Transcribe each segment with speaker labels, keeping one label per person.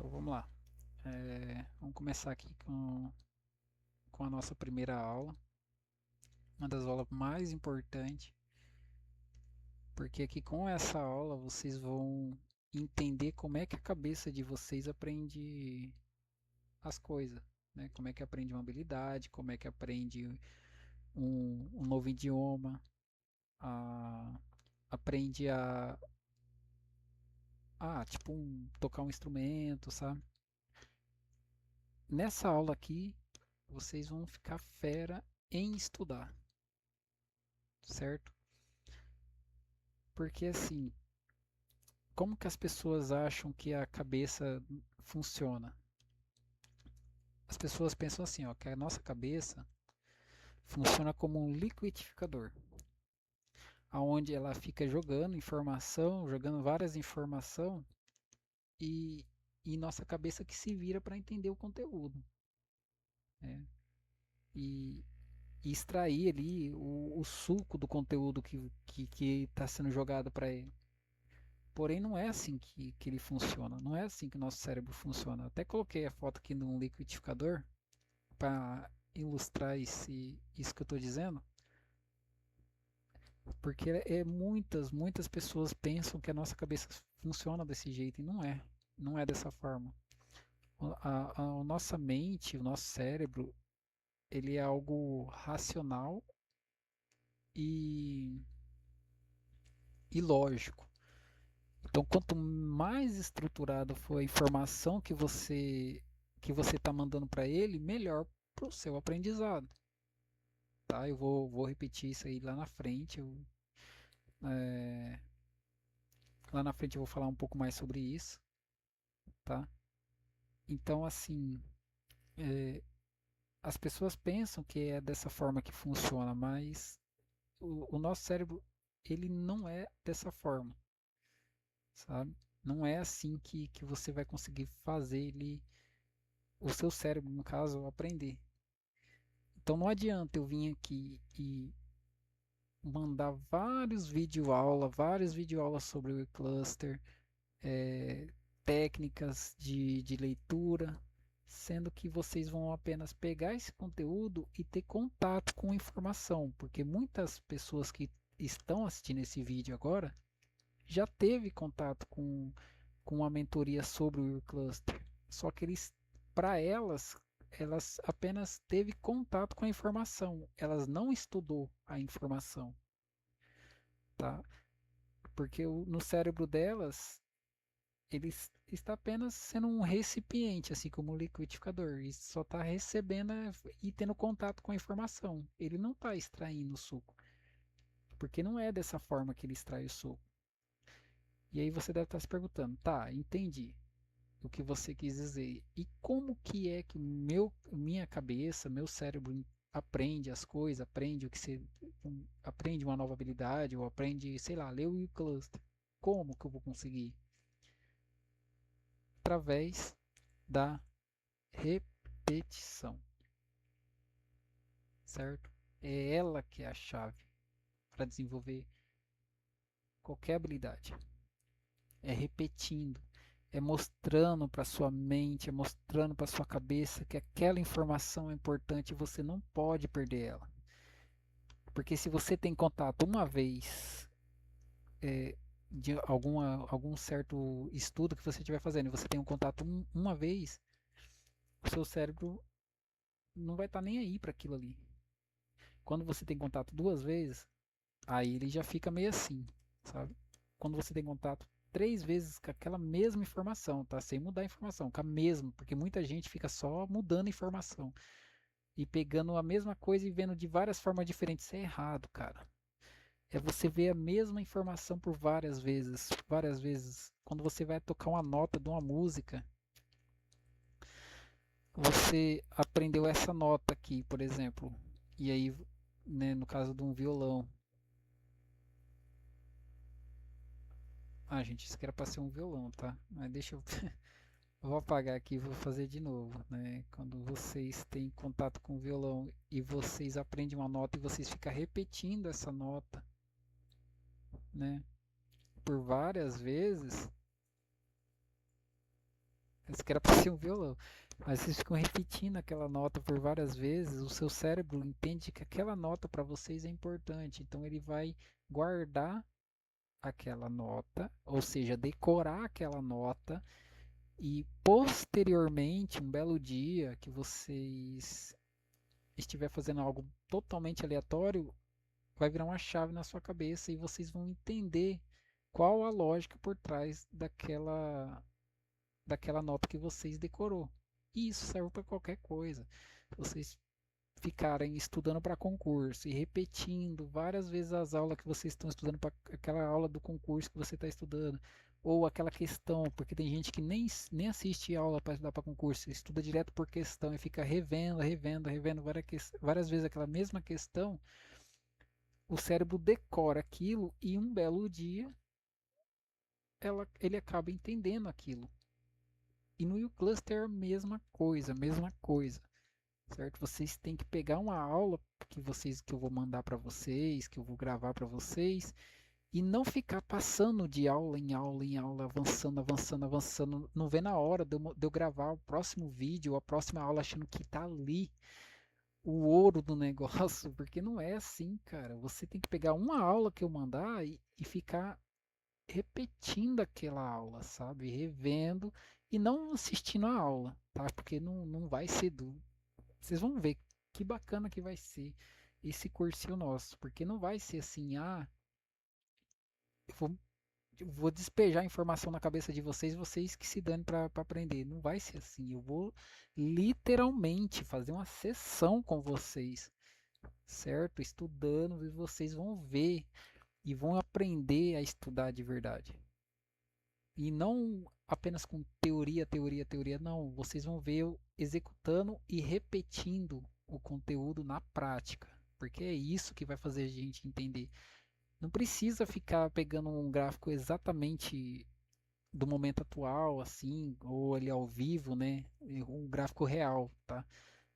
Speaker 1: Então vamos lá. Vamos começar aqui com a nossa primeira aula, uma das aulas mais importantes, porque aqui com essa aula vocês vão entender como é que a cabeça de vocês aprende as coisas, né? Como é que aprende uma habilidade, como é que aprende um novo idioma, a- aprende tipo, tocar um instrumento, sabe? Nessa aula aqui, vocês vão ficar fera em estudar, certo? Porque assim, como que as pessoas acham que a cabeça funciona? As pessoas pensam assim, ó, que a nossa cabeça funciona como um liquidificador, aonde ela fica jogando informação, jogando várias informação e, e nossa cabeça que se vira para entender o conteúdo, né? E, e extrair ali o suco do conteúdo que está sendo jogado para ele. Porém, não é assim que ele funciona, não é assim que o nosso cérebro funciona. Até coloquei a foto aqui num liquidificador para ilustrar isso que eu estou dizendo, porque muitas pessoas pensam que a nossa cabeça funciona desse jeito e não é dessa forma. A nossa mente, o nosso cérebro, ele é algo racional e, e lógico. Então, quanto mais estruturado for a informação que você está mandando para ele, melhor para o seu aprendizado. Tá? Eu vou repetir isso aí lá na frente. É, Lá na frente eu vou falar um pouco mais sobre isso, tá? Então, assim, é, as pessoas pensam que é dessa forma que funciona, mas o nosso cérebro, ele não é dessa forma, sabe? Não é assim que você vai conseguir fazer ele, o seu cérebro, no caso, aprender. Então não adianta eu vir aqui e mandar vários videoaulas sobre o cluster, é, técnicas de leitura, sendo que vocês vão apenas pegar esse conteúdo e ter contato com informação, porque muitas pessoas que estão assistindo esse vídeo agora já teve contato com uma mentoria sobre o Cluster, só que para elas apenas teve contato com a informação, elas não estudou a informação, tá? Porque no cérebro delas ele está apenas sendo um recipiente, assim como o liquidificador, e só está recebendo e tendo contato com a informação. Ele não está extraindo o suco, porque não é dessa forma que ele extrai o suco. E aí você deve estar se perguntando, tá, entendi o que você quis dizer. E como que é que minha cabeça, meu cérebro aprende as coisas, aprende o que você aprende uma nova habilidade, ou aprende, sei lá, ler o cluster. Como que eu vou conseguir? Através da repetição, certo? É ela que é a chave para desenvolver qualquer habilidade. É repetindo, é mostrando para sua mente, é mostrando para sua cabeça que aquela informação é importante e você não pode perder ela. Porque se você tem contato uma vez de algum certo estudo que você estiver fazendo e você tem um contato uma vez, o seu cérebro não vai estar nem aí para aquilo ali. Quando você tem contato duas vezes, aí ele já fica meio assim, sabe? Quando você tem contato três vezes com aquela mesma informação, tá? Sem mudar a informação, com a mesma, porque muita gente fica só mudando a informação e pegando a mesma coisa e vendo de várias formas diferentes. Isso é errado, cara. É você ver a mesma informação por várias vezes, várias vezes. Quando você vai tocar uma nota de uma música, você aprendeu essa nota aqui, por exemplo, e aí, né, no caso de um violão. Ah, gente, isso aqui era pra ser um violão, tá? Mas deixa eu. Eu vou apagar aqui e vou fazer de novo, né? Quando vocês têm contato com o violão e vocês aprendem uma nota e vocês ficam repetindo essa nota, né? Por várias vezes, Isso que era para ser um violão. Mas vocês ficam repetindo aquela nota por várias vezes, o seu cérebro entende que aquela nota para vocês é importante, então ele vai guardar aquela nota, ou seja, decorar aquela nota e posteriormente, um belo dia que vocês estiver fazendo algo totalmente aleatório, vai virar uma chave na sua cabeça e vocês vão entender qual a lógica por trás daquela nota que vocês decorou. E isso serve para qualquer coisa. Vocês ficarem estudando para concurso e repetindo várias vezes as aulas que vocês estão estudando para aquela aula do concurso que você está estudando, ou aquela questão, porque tem gente que nem assiste aula para estudar para concurso, estuda direto por questão e fica revendo várias vezes aquela mesma questão, o cérebro decora aquilo e um belo dia ele acaba entendendo aquilo. E no U-Cluster é a mesma coisa, certo? Vocês têm que pegar uma aula que eu vou mandar para vocês, que eu vou gravar para vocês, e não ficar passando de aula em aula em aula, avançando, avançando, avançando, não vê na hora de eu gravar o próximo vídeo, a próxima aula achando que tá ali o ouro do negócio, porque não é assim, cara. Você tem que pegar uma aula que eu mandar e ficar repetindo aquela aula, sabe? Revendo e não assistindo a aula, tá? Porque não vai ser duro. Vocês vão ver que bacana que vai ser esse cursinho nosso, porque não vai ser assim, eu vou, eu vou despejar informação na cabeça de vocês, vocês que se dane para aprender. Não vai ser assim. Eu vou literalmente fazer uma sessão com vocês, certo? Estudando e vocês vão ver e vão aprender a estudar de verdade. E não apenas com teoria, teoria, teoria, não. Vocês vão ver eu executando e repetindo o conteúdo na prática, porque é isso que vai fazer a gente entender. Não precisa ficar pegando um gráfico exatamente do momento atual, assim, ou ali ao vivo, né? Um gráfico real, tá?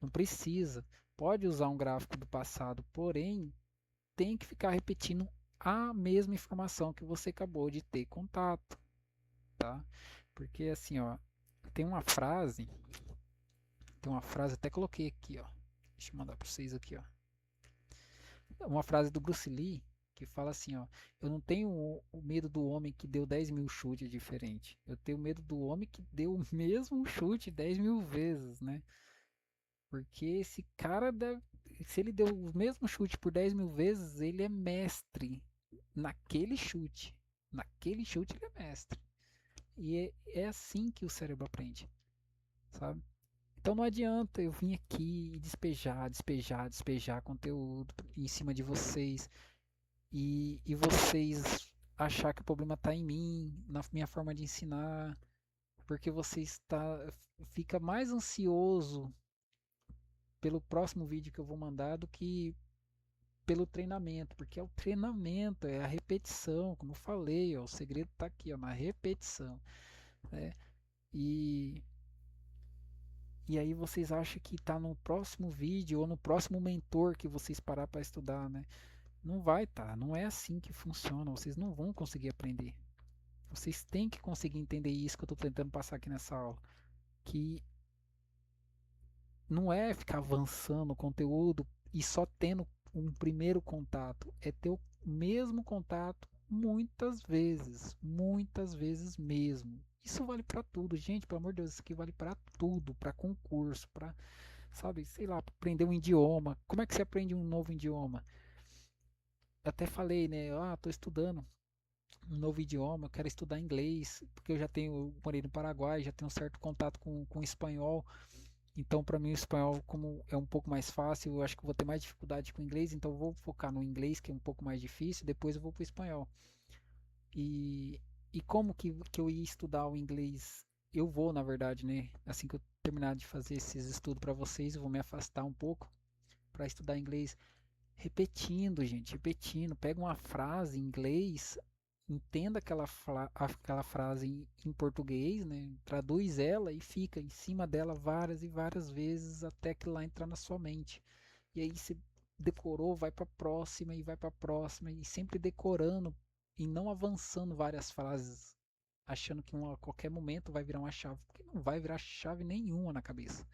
Speaker 1: Não precisa. Pode usar um gráfico do passado, porém, tem que ficar repetindo a mesma informação que você acabou de ter contato, tá? Porque assim, ó, tem uma frase, até coloquei aqui, ó. Deixa eu mandar para vocês aqui, ó. Uma frase do Bruce Lee que fala assim, ó, eu não tenho o medo do homem que deu 10 mil chutes diferente. Eu tenho medo do homem que deu o mesmo chute 10 mil vezes, né? Porque esse cara deve, se ele deu o mesmo chute por 10 mil vezes, ele é mestre naquele chute. Naquele chute ele é mestre. E é assim que o cérebro aprende, sabe? Então não adianta eu vir aqui e despejar, despejar, despejar conteúdo em cima de vocês e vocês achar que o problema está em mim, na minha forma de ensinar, porque você fica mais ansioso pelo próximo vídeo que eu vou mandar do que pelo treinamento, porque é o treinamento, é a repetição, como eu falei, ó, o segredo está aqui, ó, na repetição, né? E E aí vocês acham que está no próximo vídeo ou no próximo mentor que vocês parar para estudar, né? Não vai estar, não é assim que funciona, vocês não vão conseguir aprender. Vocês têm que conseguir entender isso que eu estou tentando passar aqui nessa aula, que não é ficar avançando o conteúdo e só tendo um primeiro contato, é ter o mesmo contato muitas vezes mesmo. Isso vale para tudo, gente, pelo amor de Deus, isso aqui vale para tudo, para concurso, para, sabe, sei lá, aprender um idioma. Como é que você aprende um novo idioma? Até falei, né? Tô estudando um novo idioma, eu quero estudar inglês, porque eu morei no Paraguai, já tenho um certo contato com espanhol. Então, para mim, o espanhol, como é um pouco mais fácil, eu acho que eu vou ter mais dificuldade com o inglês, então eu vou focar no inglês, que é um pouco mais difícil, depois eu vou para o espanhol. E, e como que eu ia estudar o inglês? Eu vou, na verdade, né? Assim que eu terminar de fazer esses estudos para vocês, eu vou me afastar um pouco para estudar inglês repetindo, gente, repetindo. Pega uma frase em inglês, entenda aquela frase em português, né? Traduz ela e fica em cima dela várias e várias vezes até que lá entrar na sua mente. E aí você decorou, vai para a próxima e vai para a próxima e sempre decorando e não avançando várias frases achando que a qualquer momento vai virar uma chave, porque não vai virar chave nenhuma na cabeça.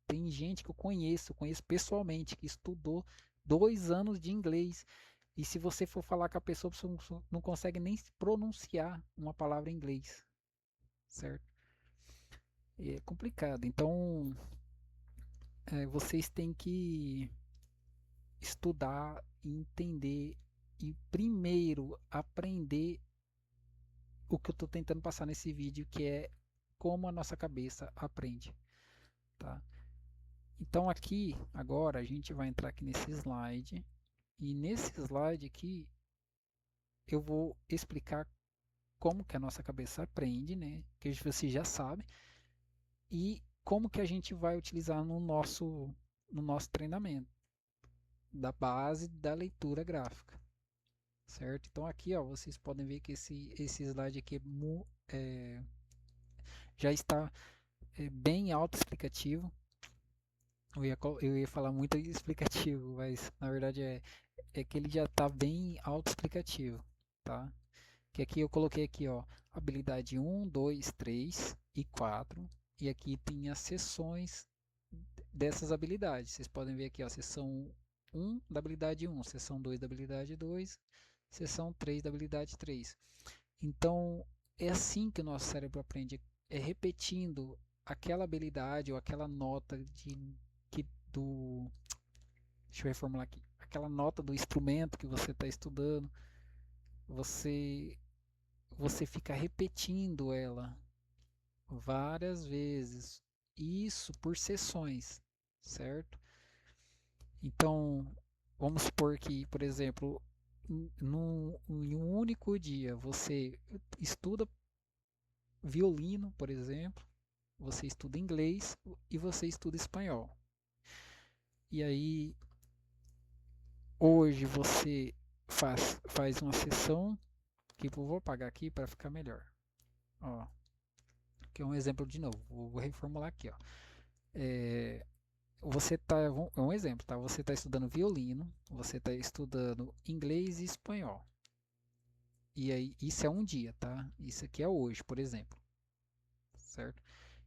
Speaker 1: Tem gente que eu conheço pessoalmente, que estudou 2 anos de inglês. E se você for falar com a pessoa, você não consegue nem pronunciar uma palavra em inglês, certo? E é complicado. Então, vocês têm que estudar e entender e primeiro aprender o que eu estou tentando passar nesse vídeo, que é como a nossa cabeça aprende, tá? Então aqui, agora, a gente vai entrar aqui nesse slide, e nesse slide aqui, eu vou explicar como que a nossa cabeça aprende, né? Que você já sabe, e como que a gente vai utilizar no nosso treinamento, da base da leitura gráfica, certo? Então aqui, ó, vocês podem ver que esse slide aqui já está bem autoexplicativo. Eu ia falar muito explicativo, mas na verdade é que ele já está bem autoexplicativo, tá? Que aqui eu coloquei aqui, ó, habilidade 1, 2, 3 e 4. E aqui tem as seções dessas habilidades. Vocês podem ver aqui, ó, seção 1 da habilidade 1, seção 2 da habilidade 2, seção 3 da habilidade 3. Então, é assim que o nosso cérebro aprende, é repetindo aquela habilidade ou aquela nota que, do, deixa eu reformular aqui, aquela nota do instrumento que você está estudando, você você fica repetindo ela várias vezes, isso por sessões, certo? Então, vamos supor que, por exemplo, em um único dia você estuda violino, por exemplo, você estuda inglês e você estuda espanhol. E aí, hoje você faz uma sessão que eu vou apagar aqui para ficar melhor. Ó, que é um exemplo de novo. Vou reformular aqui, ó. É, você tá, é um exemplo, tá? Você está estudando violino, você está estudando inglês e espanhol. E aí, isso é um dia, tá? Isso aqui é hoje, por exemplo, certo?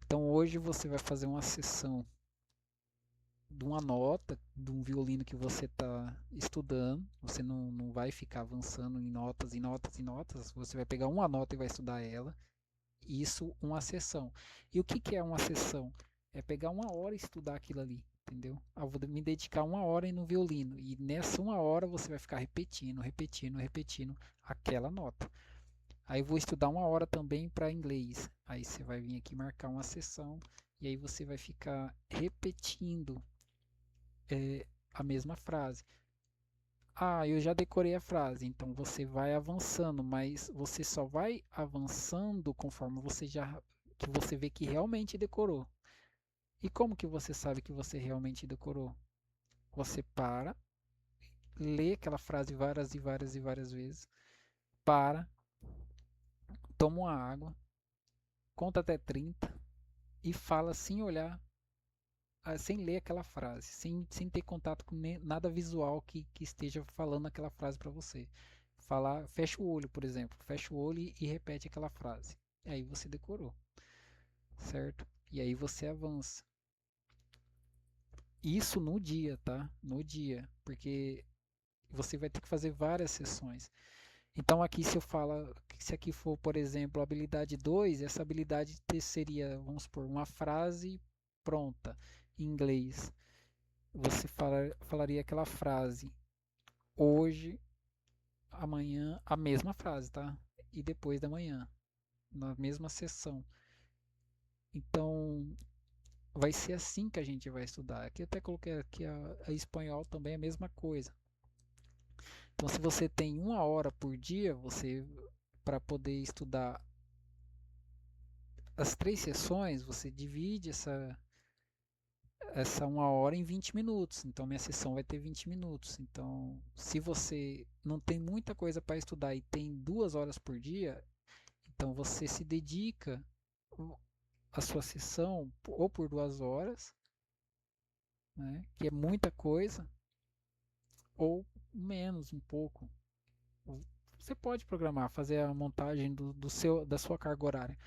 Speaker 1: Então hoje você vai fazer uma sessão de uma nota, de um violino que você está estudando. Você não vai ficar avançando em notas, em notas, em notas. Você vai pegar uma nota e vai estudar ela. Isso, uma sessão. E o que é uma sessão? É pegar uma hora e estudar aquilo ali, entendeu? Eu vou me dedicar uma hora no violino. E nessa uma hora você vai ficar repetindo, repetindo, repetindo aquela nota. Aí eu vou estudar uma hora também para inglês. Aí você vai vir aqui marcar uma sessão e aí você vai ficar repetindo a mesma frase. Ah, eu já decorei a frase, então você vai avançando, mas você só vai avançando conforme que você vê que realmente decorou. E como que você sabe que você realmente decorou? Você para, lê aquela frase várias e várias e várias vezes, para, toma uma água, conta até 30 e fala sem olhar, sem ler aquela frase, sem ter contato com nada visual que esteja falando aquela frase para você. Falar, fecha o olho, por exemplo, fecha o olho e repete aquela frase. E aí você decorou, certo? E aí você avança. Isso no dia, tá? No dia, porque você vai ter que fazer várias sessões. Então aqui se eu falo, se aqui for, por exemplo, habilidade 2, essa habilidade seria, vamos supor, uma frase pronta em inglês. Você falaria aquela frase hoje, amanhã, a mesma frase, tá? E depois da manhã, na mesma sessão. Então, vai ser assim que a gente vai estudar. Aqui eu até coloquei aqui a espanhol também é a mesma coisa. Então, se você tem uma hora por dia, você para poder estudar as 3 sessões, você divide essa uma hora em 20 minutos. Então, minha sessão vai ter 20 minutos. Então, se você não tem muita coisa para estudar e tem 2 horas por dia, então você se dedica a sua sessão ou por 2 horas, né, que é muita coisa, ou menos, um pouco. você pode programar, fazer a montagem da sua carga horária.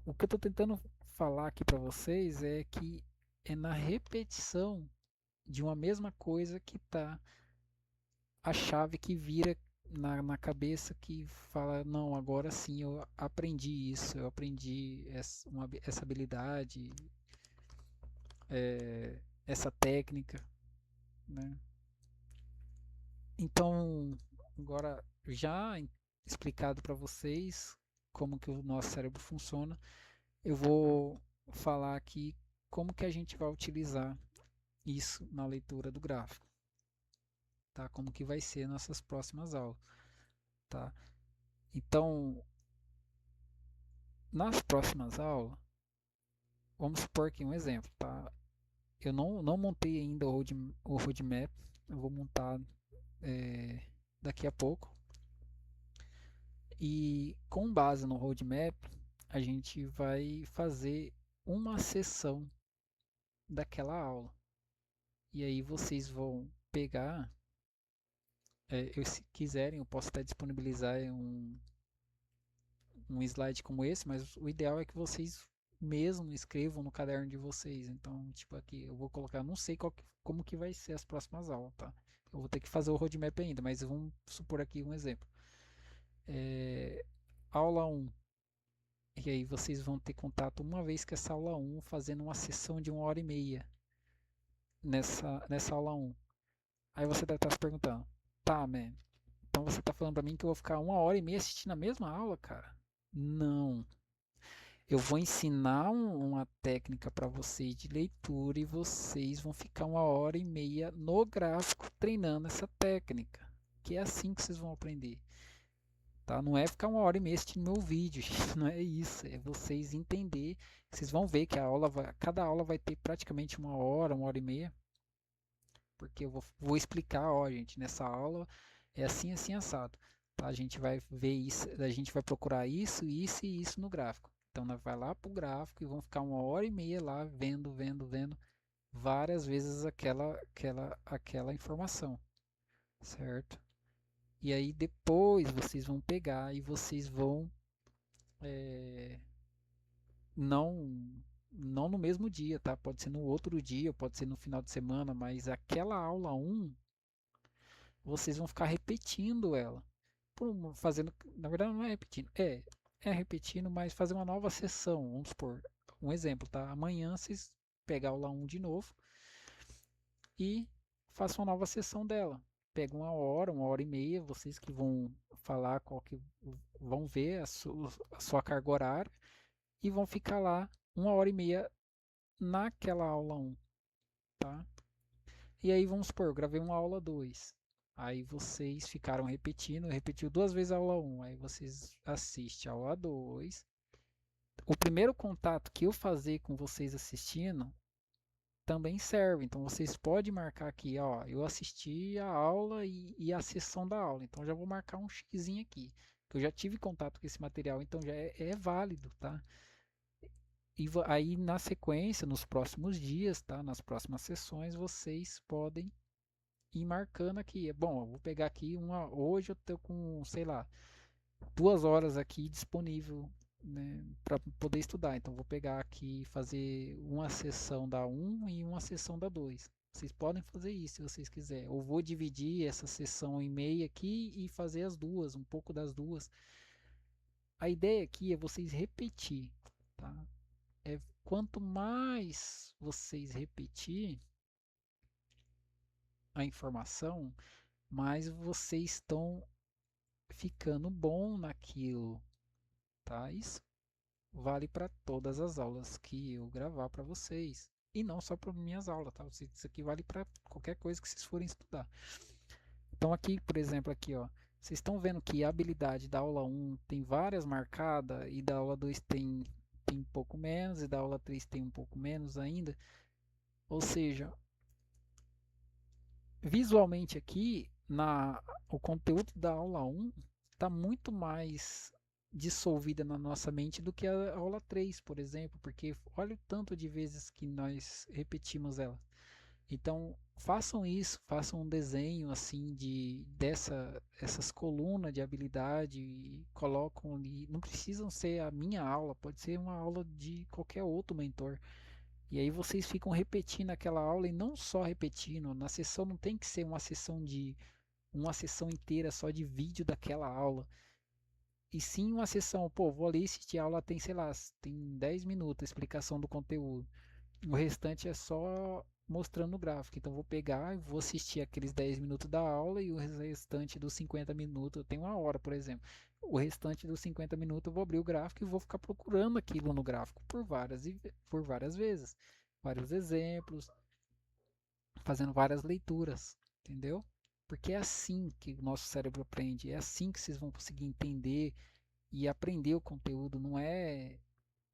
Speaker 1: O que eu estou tentando falar aqui para vocês é que é na repetição de uma mesma coisa que está a chave que vira na cabeça que fala, não, agora sim eu aprendi isso, eu aprendi essa habilidade, essa técnica, né? Então, agora já explicado para vocês como que o nosso cérebro funciona, eu vou falar aqui como que a gente vai utilizar isso na leitura do gráfico, tá? Como que vai ser nossas próximas aulas, tá? Então, nas próximas aulas, vamos supor que um exemplo, tá? Eu não montei ainda o roadmap, eu vou montar daqui a pouco. E com base no roadmap, a gente vai fazer uma sessão daquela aula. E aí vocês vão pegar, se quiserem, eu posso até disponibilizar um slide como esse, mas o ideal é que vocês mesmo escrevam no caderno de vocês. Então, tipo aqui, eu vou colocar, não sei como que vai ser as próximas aulas, tá? Eu vou ter que fazer o roadmap ainda, mas vamos supor aqui um exemplo. Aula 1. E aí vocês vão ter contato uma vez que essa aula 1, fazendo uma sessão de 1h30 nessa aula 1. Aí você deve estar se perguntando, tá, man, então você está falando para mim que eu vou ficar 1h30 assistindo a mesma aula, cara? Não. Eu vou ensinar uma técnica para vocês de leitura e vocês vão ficar 1h30 no gráfico treinando essa técnica. Que é assim que vocês vão aprender. Tá? Não é ficar 1h30 assistindo meu vídeo, não é isso. É vocês entender. Vocês vão ver que cada aula vai ter praticamente 1h, 1h30. Porque eu vou explicar, ó, gente, nessa aula é assim, assim, assado. Tá? A gente vai ver isso, a gente vai procurar isso, isso e isso no gráfico. Então, nós vai lá pro gráfico e vão ficar 1h30 lá vendo, vendo, vendo várias vezes aquela informação, certo? E aí depois vocês vão pegar e vocês vão é, não não no mesmo dia, tá? Pode ser no outro dia, pode ser no final de semana, mas aquela aula 1 vocês vão ficar repetindo ela. Fazendo, na verdade não é repetindo, é repetindo, mas fazer uma nova sessão, vamos supor, um exemplo, tá? Amanhã vocês pegam a aula 1 de novo e façam uma nova sessão dela. Pega 1h, 1h30, vocês que vão falar qual que vão ver a sua carga horária e vão ficar lá 1h30 naquela aula 1, tá? E aí vamos supor, eu gravei uma aula 2. Aí vocês ficaram repetindo, repetiu 2 vezes a aula 1. Aí vocês assistem a aula 2. O primeiro contato que eu fazer com vocês assistindo também serve. Então vocês podem marcar aqui, ó, eu assisti a aula e a sessão da aula. Então já vou marcar um xizinho aqui, que eu já tive contato com esse material, então já é válido, tá? E aí na sequência, nos próximos dias, tá? Nas próximas sessões, vocês podem ir marcando aqui. Bom, eu vou pegar aqui hoje eu tô com, sei lá, 2 horas aqui disponível, né, para poder estudar. Então vou pegar aqui e fazer uma sessão da 1 e uma sessão da 2. Vocês podem fazer isso se vocês quiserem. Ou vou dividir essa sessão em meia aqui e fazer as duas, um pouco das duas. A ideia aqui é vocês repetir, tá? Quanto mais vocês repetir a informação, mais vocês estão ficando bom naquilo, tá? Isso vale para todas as aulas que eu gravar para vocês. E não só para minhas aulas, tá? Isso aqui vale para qualquer coisa que vocês forem estudar. Então aqui, por exemplo, aqui, ó, vocês estão vendo que a habilidade da aula 1 tem várias marcadas e da aula 2 tem um pouco menos e da aula 3 tem um pouco menos ainda. Ou seja, visualmente aqui, o conteúdo da aula 1 está muito mais dissolvida na nossa mente do que a aula 3, por exemplo, porque olha o tanto de vezes que nós repetimos ela. Então, façam isso, façam um desenho assim essas colunas de habilidade e colocam ali. Não precisam ser a minha aula, pode ser uma aula de qualquer outro mentor. E aí vocês ficam repetindo aquela aula e não só repetindo. Na sessão não tem que ser uma sessão inteira só de vídeo daquela aula. E sim uma sessão, pô, vou ali assistir a aula, tem, sei lá, tem 10 minutos a explicação do conteúdo. O restante é só mostrando o gráfico. Então vou pegar e vou assistir aqueles 10 minutos da aula e o restante dos 50 minutos, eu tenho uma hora, por exemplo. O restante dos 50 minutos eu vou abrir o gráfico e vou ficar procurando aquilo no gráfico por várias vezes. Vários exemplos, fazendo várias leituras, entendeu? Porque é assim que o nosso cérebro aprende, é assim que vocês vão conseguir entender e aprender o conteúdo, não é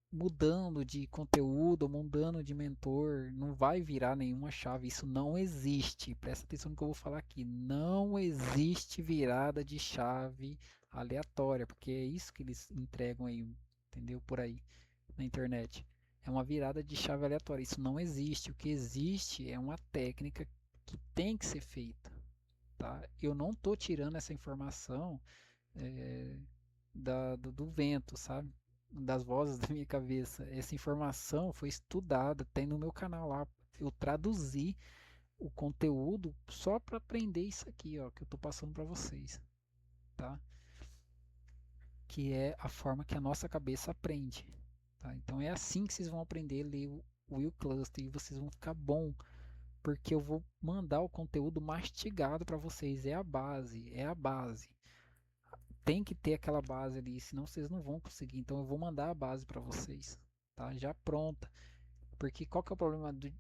Speaker 1: mudando de conteúdo, mudando de mentor, não vai virar nenhuma chave. Isso não existe. Presta atenção no que eu vou falar aqui. Não existe virada de chave aleatória, porque é isso que eles entregam aí, entendeu? Por aí na internet. É uma virada de chave aleatória. Isso não existe. O que existe é uma técnica que tem que ser feita, tá? Eu não estou tirando essa informação é, do vento, sabe? Das vozes da minha cabeça. Essa informação foi estudada, tem no meu canal lá. Eu traduzi o conteúdo só para aprender isso aqui, ó, que eu tô passando para vocês, tá? Que é a forma que a nossa cabeça aprende, tá? Então é assim que vocês vão aprender a ler o Will Cluster e vocês vão ficar bom, porque eu vou mandar o conteúdo mastigado para vocês. É a base, é a base. Tem que ter aquela base ali, senão vocês não vão conseguir. Então eu vou mandar a base para vocês, tá? Já pronta. Porque qual que é o problema de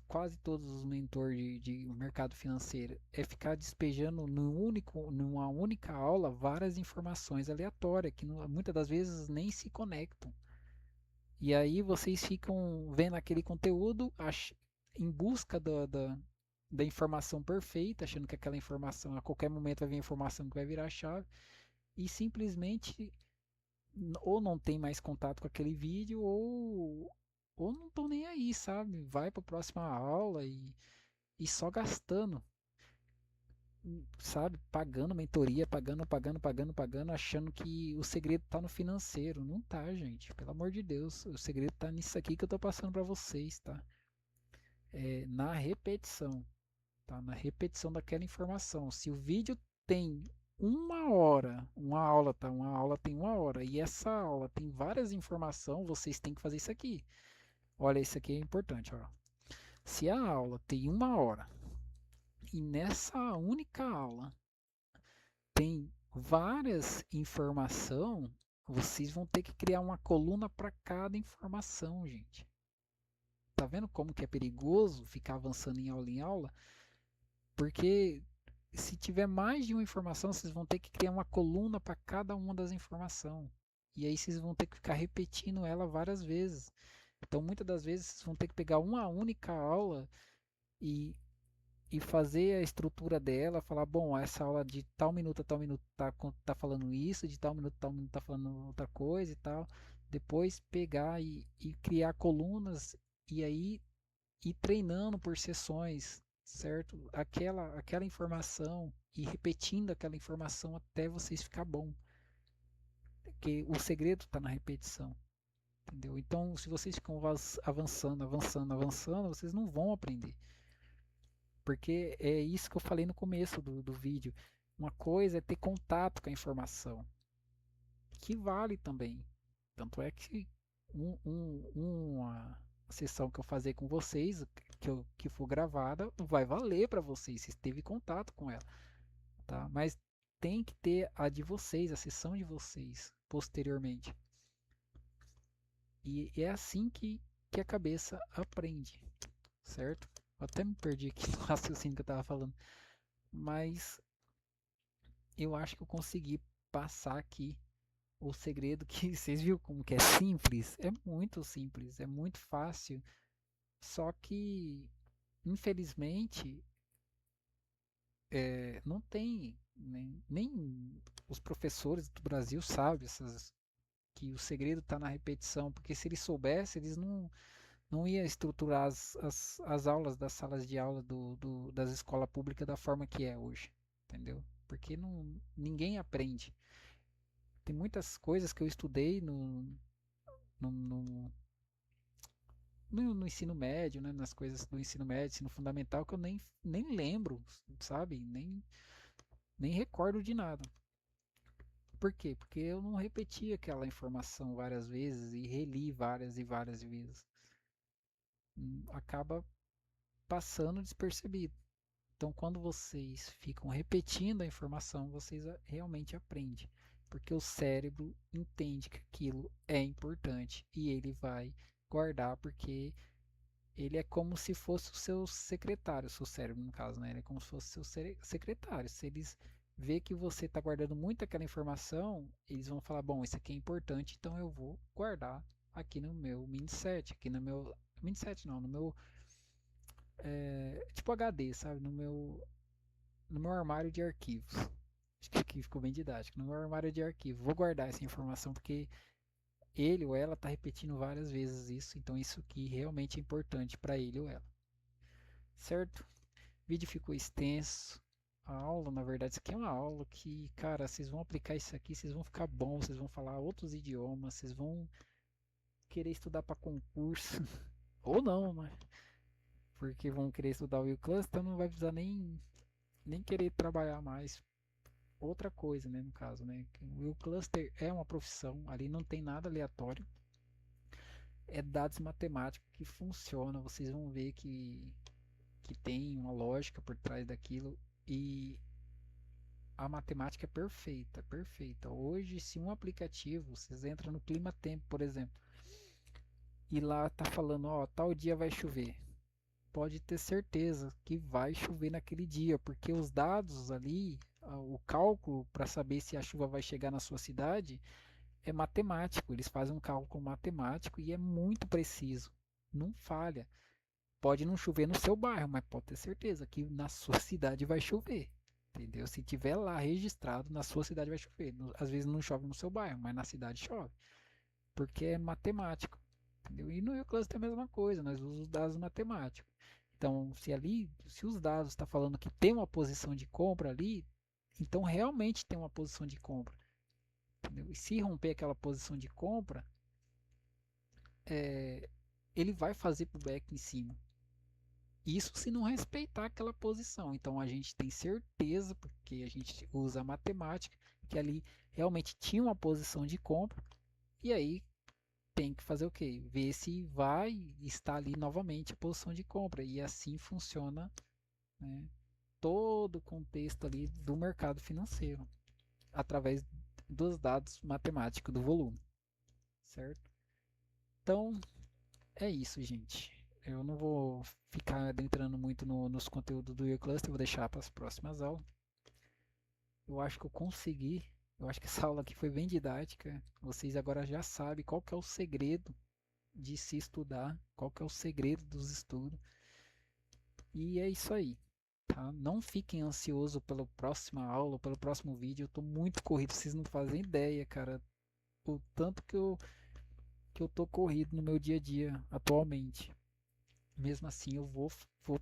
Speaker 1: quase todos os mentores de mercado financeiro? É ficar despejando numa única aula várias informações aleatórias que muitas das vezes nem se conectam. E aí vocês ficam vendo aquele conteúdo em busca da informação perfeita, achando que aquela informação, a qualquer momento vai vir a informação que vai virar chave, e simplesmente ou não tem mais contato com aquele vídeo ou não estão nem aí, sabe? Vai para a próxima aula e só gastando, sabe? Pagando mentoria, pagando, achando que o segredo está no financeiro. Não tá, gente. Pelo amor de Deus, o segredo está nisso aqui que eu estou passando para vocês, tá? É na repetição, tá? Na repetição daquela informação. Se o vídeo tem uma hora, uma aula, tá? Uma aula tem uma hora e essa aula tem várias informações, vocês têm que fazer isso aqui. Olha, isso aqui é importante, ó. Se a aula tem uma hora e nessa única aula tem várias informações, vocês vão ter que criar uma coluna para cada informação, gente. Tá vendo como que é perigoso ficar avançando em aula? Porque se tiver mais de uma informação, vocês vão ter que criar uma coluna para cada uma das informações. E aí vocês vão ter que ficar repetindo ela várias vezes. Então, muitas das vezes, vocês vão ter que pegar uma única aula e, e fazer a estrutura dela, falar, bom, essa aula de tal minuto a tal minuto tá falando isso, de tal minuto tá falando outra coisa e tal. Depois pegar e criar colunas e aí ir treinando por sessões, certo? Aquela informação e repetindo aquela informação até vocês ficar bom. Porque o segredo está na repetição, entendeu? Então, se vocês ficam avançando, vocês não vão aprender. Porque é isso que eu falei no começo do vídeo. Uma coisa é ter contato com a informação, que vale também. Tanto é que uma sessão que eu fazer com vocês, que for gravada, vai valer para vocês, se teve contato com ela, tá? Mas tem que ter a de vocês, a sessão de vocês, posteriormente. E é assim que a cabeça aprende, certo? Eu até me perdi aqui no raciocínio que eu estava falando, mas eu acho que eu consegui passar aqui o segredo que vocês viram como que é simples? É muito simples, é muito fácil. Só que, infelizmente, não tem, nem os professores do Brasil sabem que o segredo está na repetição, porque se eles soubessem, eles não ia estruturar as aulas das salas de aula das escolas públicas da forma que é hoje, entendeu? Porque não, ninguém aprende. Tem muitas coisas que eu estudei no, no, no ensino médio, né, nas coisas do ensino médio, ensino fundamental, que eu nem lembro, sabe? Nem recordo de nada. Por quê? Porque eu não repeti aquela informação várias vezes e reli várias e várias vezes. Acaba passando despercebido. Então, quando vocês ficam repetindo a informação, vocês realmente aprendem, porque o cérebro entende que aquilo é importante e ele vai guardar, porque ele é como se fosse o seu secretário, o seu cérebro, no caso, né? Ele é como se fosse o seu secretário. Se eles vê que você está guardando muito aquela informação, eles vão falar: bom, isso aqui é importante, então eu vou guardar aqui no meu mindset, aqui no meu mindset não, no meu tipo HD, sabe? No meu armário de arquivos. Acho que aqui ficou bem didático. No meu armário de arquivos. Vou guardar essa informação porque ele ou ela está repetindo várias vezes isso, então isso aqui realmente é importante para ele ou ela. Certo? O vídeo ficou extenso. A aula, na verdade, isso aqui é uma aula que, cara, vocês vão aplicar isso aqui, vocês vão ficar bons, vocês vão falar outros idiomas, vocês vão querer estudar para concurso, ou não, né? Porque vão querer estudar o U-Cluster, então não vai precisar nem querer trabalhar mais outra coisa, né, no caso, né? O Will Cluster é uma profissão, ali não tem nada aleatório, é dados matemáticos que funciona, vocês vão ver que tem uma lógica por trás daquilo e a matemática é perfeita, perfeita. Hoje, se um aplicativo, vocês entram no Clima Tempo, por exemplo, e lá tá falando, ó, tal dia vai chover. Pode ter certeza que vai chover naquele dia, porque os dados ali, o cálculo para saber se a chuva vai chegar na sua cidade é matemático. Eles fazem um cálculo matemático e é muito preciso. Não falha. Pode não chover no seu bairro, mas pode ter certeza que na sua cidade vai chover. Entendeu? Se tiver lá registrado, na sua cidade vai chover. Às vezes não chove no seu bairro, mas na cidade chove. Porque é matemático. Entendeu? E no Euclides tem a mesma coisa, nós usamos os dados matemáticos. Então, se os dados está falando que tem uma posição de compra ali, então realmente tem uma posição de compra. Entendeu? E se romper aquela posição de compra, é, ele vai fazer pullback em cima. Isso se não respeitar aquela posição. Então a gente tem certeza, porque a gente usa a matemática, que ali realmente tinha uma posição de compra. E aí tem que fazer o quê? Ver se vai estar ali novamente a posição de compra. E assim funciona, né, todo o contexto ali do mercado financeiro, através dos dados matemáticos do volume, certo? Então, é isso, gente. Eu não vou ficar adentrando muito nos conteúdos do E-Cluster, vou deixar para as próximas aulas. Eu acho que eu consegui. Eu acho que essa aula aqui foi bem didática. Vocês agora já sabem qual que é o segredo de se estudar, qual que é o segredo dos estudos. E é isso aí, tá? Não fiquem ansiosos pela próxima aula, pelo próximo vídeo. Eu tô muito corrido, vocês não fazem ideia, cara. O tanto que eu tô corrido no meu dia a dia atualmente. Mesmo assim, vou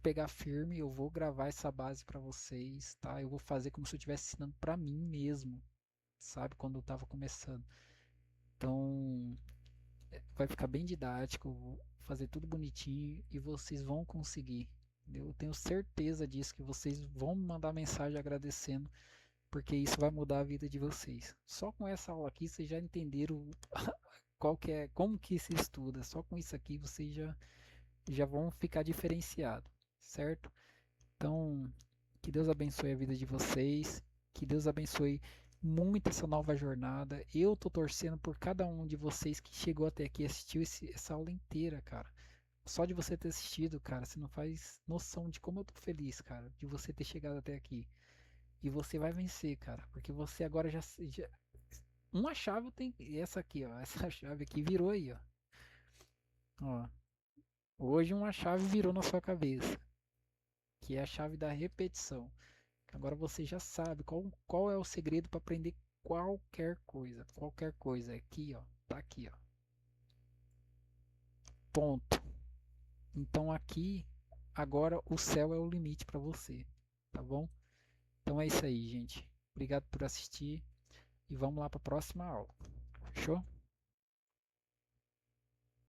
Speaker 1: pegar firme, eu vou gravar essa base para vocês, tá? Eu vou fazer como se eu estivesse ensinando para mim mesmo, sabe? Quando eu tava começando. Então, vai ficar bem didático, vou fazer tudo bonitinho e vocês vão conseguir. Eu tenho certeza disso, que vocês vão me mandar mensagem agradecendo, porque isso vai mudar a vida de vocês. Só com essa aula aqui vocês já entenderam qual que é, como que se estuda. Só com isso aqui vocês já vão ficar diferenciados, certo? Então, que Deus abençoe a vida de vocês, que Deus abençoe muito essa nova jornada. Eu tô torcendo por cada um de vocês que chegou até aqui e assistiu essa aula inteira, cara. Só de você ter assistido, cara, você não faz noção de como eu tô feliz, cara, de você ter chegado até aqui. E você vai vencer, cara, porque você agora uma chave tem essa aqui, ó, essa chave aqui virou aí, ó. Ó, hoje uma chave virou na sua cabeça, que é a chave da repetição. Agora você já sabe qual é o segredo para aprender qualquer coisa. Qualquer coisa. Aqui, ó. Tá aqui, ó. Ponto. Então aqui, agora o céu é o limite para você, tá bom? Então é isso aí, gente. Obrigado por assistir e vamos lá para a próxima aula. Fechou?